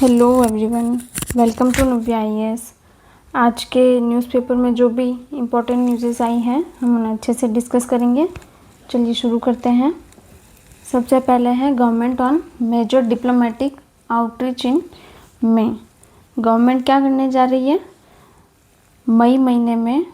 Hello everyone, welcome to Navya IAS. आज के newspaper में जो भी इम्पोर्टेंट न्यूज़ेस आई हैं हम उन्हें अच्छे से डिस्कस करेंगे। चलिए शुरू करते हैं। सबसे पहले है government on major diplomatic outreach in May. Government क्या करने जा रही है मई महीने में,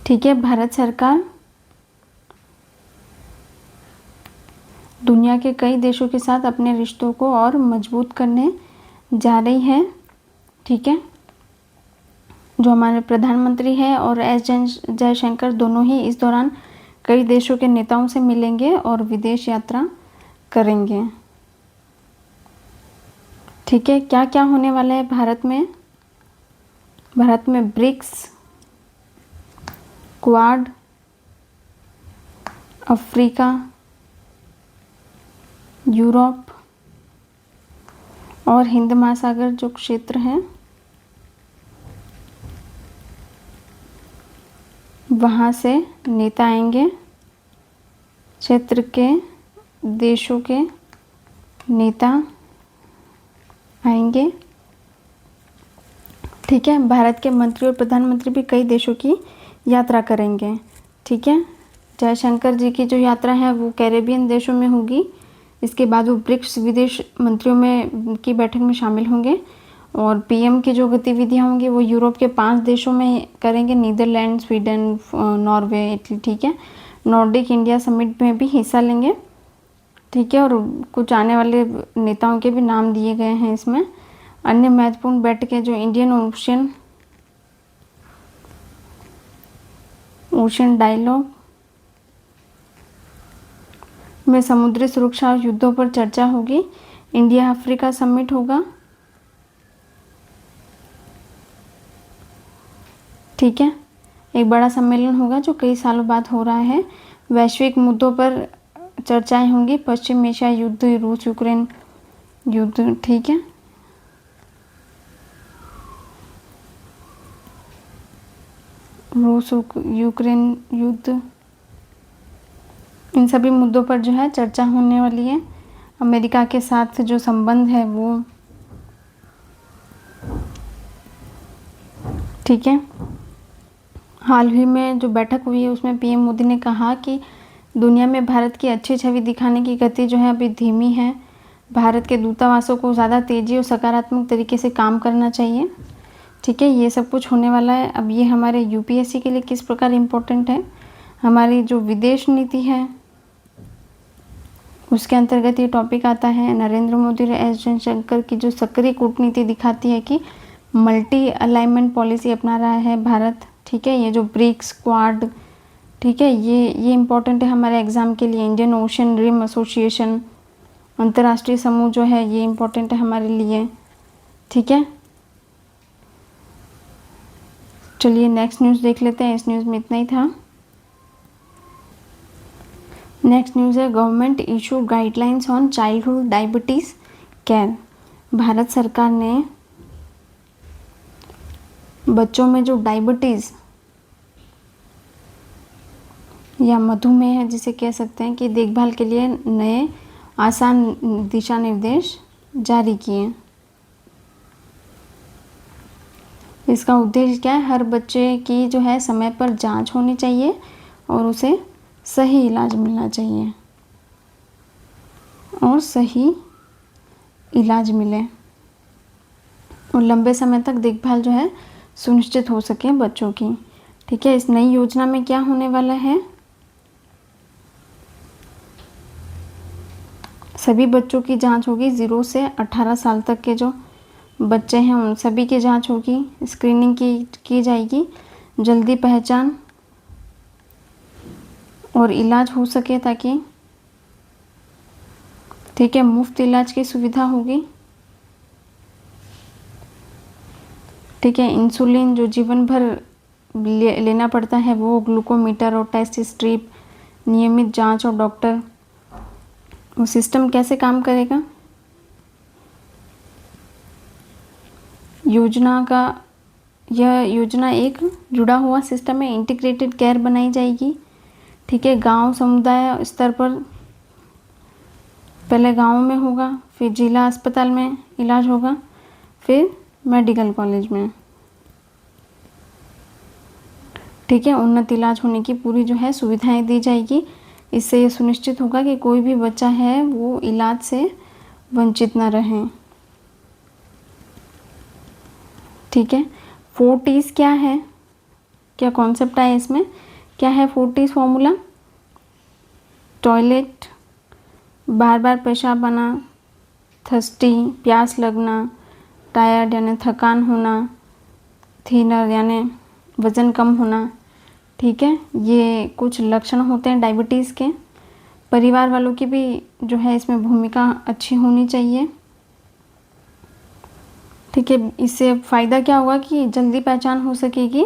ठीक है। भारत सरकार दुनिया के कई देशों के साथ अपने रिश्तों को और मजबूत करने जा रही है, ठीक है। जो हमारे प्रधानमंत्री हैं और एस जयशंकर दोनों ही इस दौरान कई देशों के नेताओं से मिलेंगे और विदेश यात्रा करेंगे, ठीक है। क्या क्या होने वाला है भारत में? भारत में ब्रिक्स, क्वाड, अफ्रीका, यूरोप और हिंद महासागर जो क्षेत्र है वहाँ से नेता आएंगे, क्षेत्र के देशों के नेता आएंगे, ठीक है। भारत के मंत्री और प्रधानमंत्री भी कई देशों की यात्रा करेंगे, ठीक है। जयशंकर जी की जो यात्रा है वो कैरेबियन देशों में होगी। इसके बाद वो ब्रिक्स विदेश मंत्रियों में की बैठक में शामिल होंगे और पीएम की जो गतिविधियां होंगी वो यूरोप के 5 देशों में करेंगे, नीदरलैंड, स्वीडन, नॉर्वे, इटली, ठीक है। नॉर्डिक इंडिया समिट में भी हिस्सा लेंगे, ठीक है। और कुछ आने वाले नेताओं के भी नाम दिए गए हैं इसमें। अन्य महत्वपूर्ण बैठकें जो इंडियन ओशन डायलॉग में समुद्री सुरक्षा और युद्धों पर चर्चा होगी। इंडिया अफ्रीका समिट होगा, ठीक है। एक बड़ा सम्मेलन होगा जो कई सालों बाद हो रहा है। वैश्विक मुद्दों पर चर्चाएं होंगी, पश्चिम एशिया युद्ध, रूस यूक्रेन युद्ध, ठीक है। रूस यूक्रेन युद्ध, इन सभी मुद्दों पर जो है चर्चा होने वाली है। अमेरिका के साथ जो संबंध है वो, ठीक है। हाल ही में जो बैठक हुई है उसमें पीएम मोदी ने कहा कि दुनिया में भारत की अच्छी छवि दिखाने की गति जो है अभी धीमी है। भारत के दूतावासों को ज़्यादा तेज़ी और सकारात्मक तरीके से काम करना चाहिए, ठीक है। ये सब कुछ होने वाला है। अब ये हमारे यूपीएससी के लिए किस प्रकार इम्पोर्टेंट है, हमारी जो विदेश नीति है उसके अंतर्गत ये टॉपिक आता है। नरेंद्र मोदी और एस जयशंकर की जो सक्रिय कूटनीति दिखाती है कि मल्टी अलाइनमेंट पॉलिसी अपना रहा है भारत, ठीक है। ये जो ब्रिक्स, क्वाड, ठीक है, ये इम्पोर्टेंट है हमारे एग्ज़ाम के लिए। इंडियन ओशन रिम एसोसिएशन, अंतर्राष्ट्रीय समूह जो है ये इम्पोर्टेंट है हमारे लिए, ठीक है। चलिए नेक्स्ट न्यूज़ देख लेते हैं। इस न्यूज़ में इतना ही था। नेक्स्ट न्यूज़ है government issue guidelines on childhood diabetes care. Bharat सरकार ने बच्चों में जो डायबिटीज़ या मधुमेह है जिसे कह सकते हैं कि देखभाल के लिए नए आसान दिशा निर्देश जारी किए। इसका उद्देश्य क्या है? हर बच्चे की जो है समय पर जांच होनी चाहिए और उसे सही इलाज मिलना चाहिए और सही इलाज मिले और लंबे समय तक देखभाल जो है सुनिश्चित हो सके बच्चों की, ठीक है। इस नई योजना में क्या होने वाला है? सभी बच्चों की जांच होगी। 0 से 18 साल तक के जो बच्चे हैं उन सभी की जांच होगी, स्क्रीनिंग की जाएगी, जल्दी पहचान और इलाज हो सके ताकि, ठीक है, मुफ्त इलाज की सुविधा होगी, ठीक है। इंसुलिन जो जीवन भर लेना पड़ता है वो, ग्लूकोमीटर और टेस्ट स्ट्रिप, नियमित जांच और डॉक्टर। वो सिस्टम कैसे काम करेगा? यह योजना एक जुड़ा हुआ सिस्टम है, इंटीग्रेटेड केयर बनाई जाएगी, ठीक है। गांव समुदाय स्तर पर पहले गाँव में होगा, फिर जिला अस्पताल में इलाज होगा, फिर मेडिकल कॉलेज में। ठीक है, उन्नत इलाज होने की पूरी जो है सुविधाएं दी जाएगी। इससे ये सुनिश्चित होगा कि कोई भी बच्चा है वो इलाज से वंचित ना रहे। ठीक है, 4Ts क्या है, क्या कॉन्सेप्ट है इसमें, क्या है 4Ts फॉर्मूला? टॉयलेट, बार बार पेशाब आना, थर्स्टी प्यास लगना, टायर्ड यानी थकान होना, थिनर यानी वज़न कम होना। ठीक है, ये कुछ लक्षण होते हैं डायबिटीज़ के। परिवार वालों की भी जो है इसमें भूमिका अच्छी होनी चाहिए। ठीक है, इससे फ़ायदा क्या होगा कि जल्दी पहचान हो सकेगी,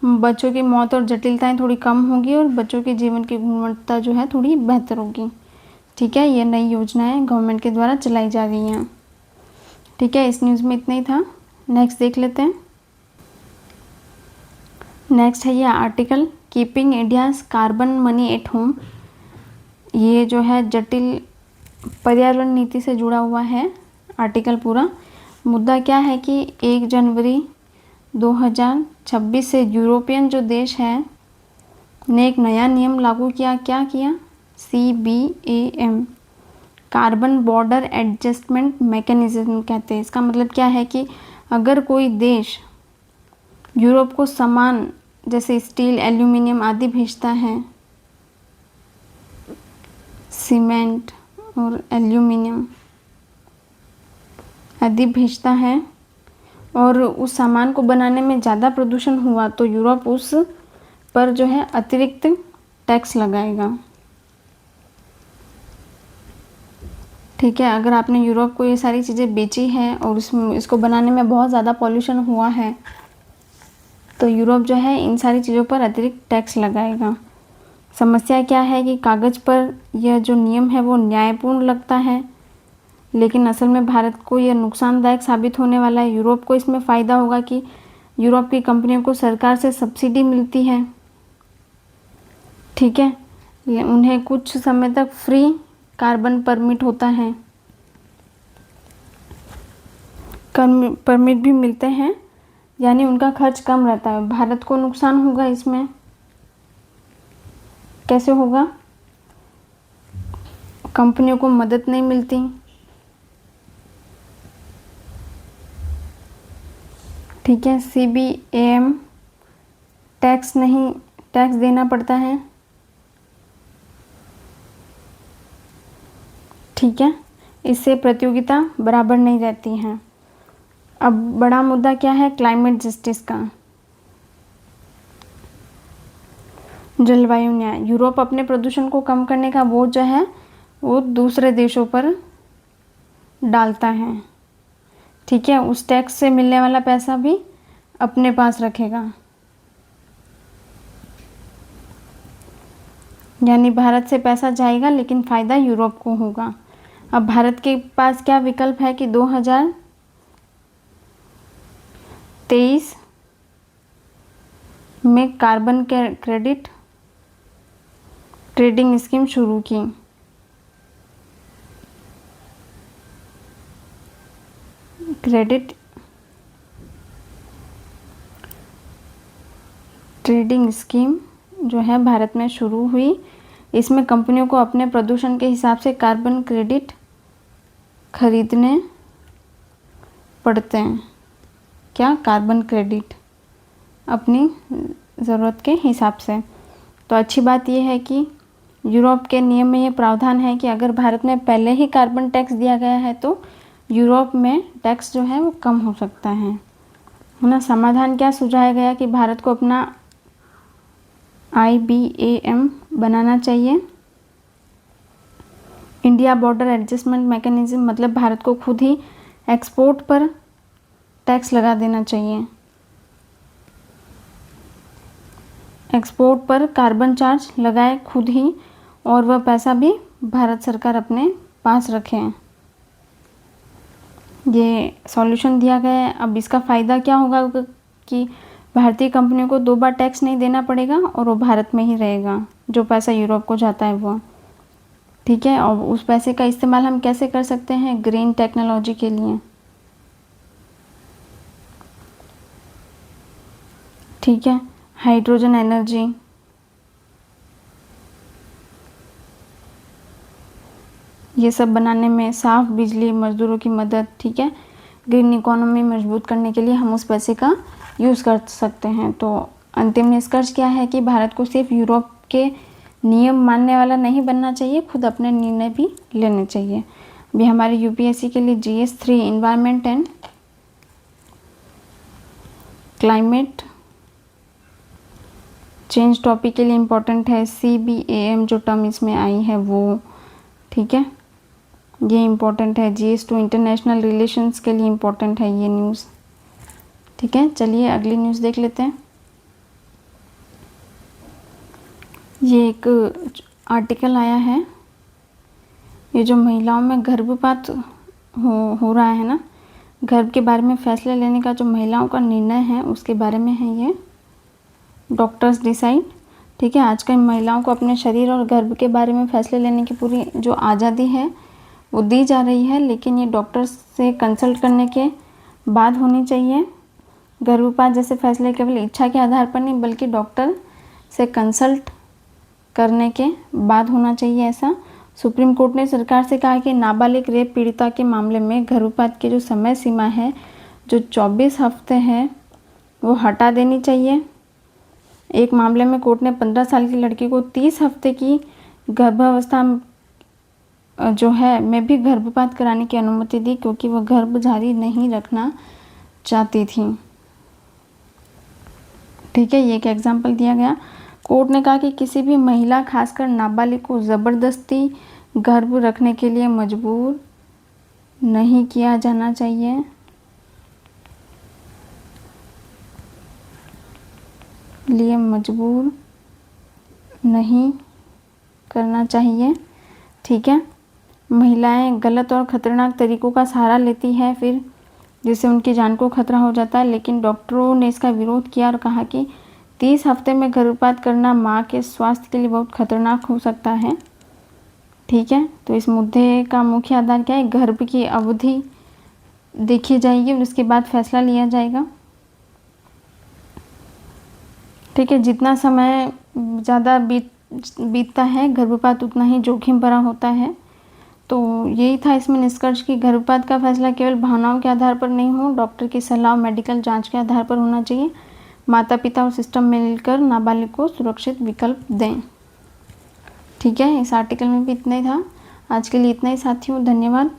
बच्चों की मौत और जटिलताएं थोड़ी कम होगी और बच्चों के जीवन की गुणवत्ता जो है थोड़ी बेहतर होगी। ठीक है, ये नई योजनाएं गवर्नमेंट के द्वारा चलाई जा रही हैं। ठीक है, इस न्यूज़ में इतना ही था। नेक्स्ट देख लेते हैं। नेक्स्ट है ये article, keeping India's carbon money at home. ये जो है जटिल पर्यावरण नीति से जुड़ा हुआ है आर्टिकल पूरा। मुद्दा क्या है कि 1 जनवरी 2026 से यूरोपियन जो देश है ने एक नया नियम लागू किया। क्या किया? CBAM, carbon border adjustment mechanism कहते हैं। इसका मतलब क्या है कि अगर कोई देश यूरोप को सामान जैसे स्टील, एल्यूमिनियम आदि भेजता है, सीमेंट और एल्यूमिनियम आदि भेजता है और उस सामान को बनाने में ज़्यादा प्रदूषण हुआ तो यूरोप उस पर जो है अतिरिक्त टैक्स लगाएगा। ठीक है, अगर आपने यूरोप को ये सारी चीज़ें बेची है और इसको बनाने में बहुत ज़्यादा पॉल्यूशन हुआ है तो यूरोप जो है इन सारी चीज़ों पर अतिरिक्त टैक्स लगाएगा। समस्या क्या है कि कागज़ पर यह जो नियम है वो न्यायपूर्ण लगता है, लेकिन असल में भारत को यह नुकसानदायक साबित होने वाला है। यूरोप को इसमें फ़ायदा होगा कि यूरोप की कंपनियों को सरकार से सब्सिडी मिलती है। ठीक है, उन्हें कुछ समय तक फ्री कार्बन परमिट होता है, परमिट भी मिलते हैं, यानी उनका खर्च कम रहता है। भारत को नुकसान होगा इसमें। कैसे होगा? कंपनियों को मदद नहीं मिलती। ठीक है, CBAM टैक्स देना पड़ता है। ठीक है, इससे प्रतियोगिता बराबर नहीं रहती है। अब बड़ा मुद्दा क्या है? क्लाइमेट जस्टिस का, जलवायु न्याय। यूरोप अपने प्रदूषण को कम करने का बोझ जो है वो दूसरे देशों पर डालता है। ठीक है, उस टैक्स से मिलने वाला पैसा भी अपने पास रखेगा, यानी भारत से पैसा जाएगा लेकिन फ़ायदा यूरोप को होगा। अब भारत के पास क्या विकल्प है कि 2023 में कार्बन क्रेडिट ट्रेडिंग स्कीम शुरू की। क्रेडिट ट्रेडिंग स्कीम जो है भारत में शुरू हुई। इसमें कंपनियों को अपने प्रदूषण के हिसाब से कार्बन क्रेडिट खरीदने पड़ते हैं। क्या? कार्बन क्रेडिट अपनी ज़रूरत के हिसाब से। तो अच्छी बात यह है कि यूरोप के नियम में ये प्रावधान है कि अगर भारत में पहले ही कार्बन टैक्स दिया गया है तो यूरोप में टैक्स जो है वो कम हो सकता है ना। समाधान क्या सुझाया गया कि भारत को अपना IBAM बनाना चाहिए, इंडिया बॉर्डर एडजस्टमेंट मैकेनिज्म, मतलब भारत को खुद ही एक्सपोर्ट पर टैक्स लगा देना चाहिए। एक्सपोर्ट पर कार्बन चार्ज लगाए खुद ही और वह पैसा भी भारत सरकार अपने पास रखे। ये सॉल्यूशन दिया गया है। अब इसका फ़ायदा क्या होगा कि भारतीय कंपनियों को 2 बार टैक्स नहीं देना पड़ेगा और वो भारत में ही रहेगा, जो पैसा यूरोप को जाता है वो। ठीक है। और उस पैसे का इस्तेमाल हम कैसे कर सकते हैं? ग्रीन टेक्नोलॉजी के लिए। ठीक है। हाइड्रोजन एनर्जी, ये सब बनाने में, साफ बिजली, मजदूरों की मदद। ठीक है। ग्रीन इकोनॉमी मजबूत करने के लिए हम उस पैसे का यूज़ कर सकते हैं। तो अंतिम निष्कर्ष क्या है कि भारत को सिर्फ यूरोप के नियम मानने वाला नहीं बनना चाहिए, खुद अपने निर्णय भी लेने चाहिए। अभी हमारे यूपीएससी के लिए GS3 environment and climate change topic के लिए इम्पोर्टेंट है। CBAM जो टर्म इसमें आई है वो, ठीक है, ये इम्पोर्टेंट है। GS2 इंटरनेशनल रिलेशंस के लिए इम्पोर्टेंट है ये न्यूज़। ठीक है, चलिए अगली न्यूज़ देख लेते हैं। ये एक आर्टिकल आया है, ये जो महिलाओं में गर्भपात हो रहा है ना, गर्भ के बारे में फैसले लेने का जो महिलाओं का निर्णय है उसके बारे में है ये। Doctors decide. ठीक है, आजकल महिलाओं को अपने शरीर और गर्भ के बारे में फैसले लेने की पूरी जो आज़ादी है वो दी जा रही है, लेकिन ये डॉक्टर्स से कंसल्ट करने के बाद होनी चाहिए। गर्भपात जैसे फैसले केवल इच्छा के आधार पर नहीं बल्कि डॉक्टर से कंसल्ट करने के बाद होना चाहिए ऐसा। सुप्रीम कोर्ट ने सरकार से कहा कि नाबालिग रेप पीड़िता के मामले में गर्भपात की जो समय सीमा है जो 24 हफ्ते है वो हटा देनी चाहिए। एक मामले में कोर्ट ने 15 साल की लड़की को 30 हफ्ते की गर्भावस्था जो है में भी गर्भपात कराने की अनुमति दी, क्योंकि वह गर्भ जारी नहीं रखना चाहती थी। ठीक है, ये एक एग्जाम्पल दिया गया। कोर्ट ने कहा कि किसी भी महिला, खासकर नाबालिग को ज़बरदस्ती गर्भ रखने के लिए मजबूर नहीं किया जाना चाहिए। मजबूर नहीं करना चाहिए। ठीक है, महिलाएं गलत और ख़तरनाक तरीक़ों का सहारा लेती है फिर जिससे उनकी जान को खतरा हो जाता है, लेकिन डॉक्टरों ने इसका विरोध किया और कहा कि 30 हफ्ते में गर्भपात करना माँ के स्वास्थ्य के लिए बहुत खतरनाक हो सकता है। ठीक है, तो इस मुद्दे का मुख्य आधार क्या है? गर्भ की अवधि देखी जाएगी और उसके बाद फैसला लिया जाएगा। ठीक है, जितना समय ज़्यादा बीतता है गर्भपात उतना ही जोखिम भरा होता है। तो यही था इसमें निष्कर्ष कि गर्भपात का फैसला केवल भावनाओं के आधार पर नहीं हो, डॉक्टर की सलाह और मेडिकल जांच के आधार पर होना चाहिए। माता पिता और सिस्टम मिलकर नाबालिग को सुरक्षित विकल्प दें। ठीक है, इस आर्टिकल में भी इतना ही था। आज के लिए इतना ही साथियों, धन्यवाद।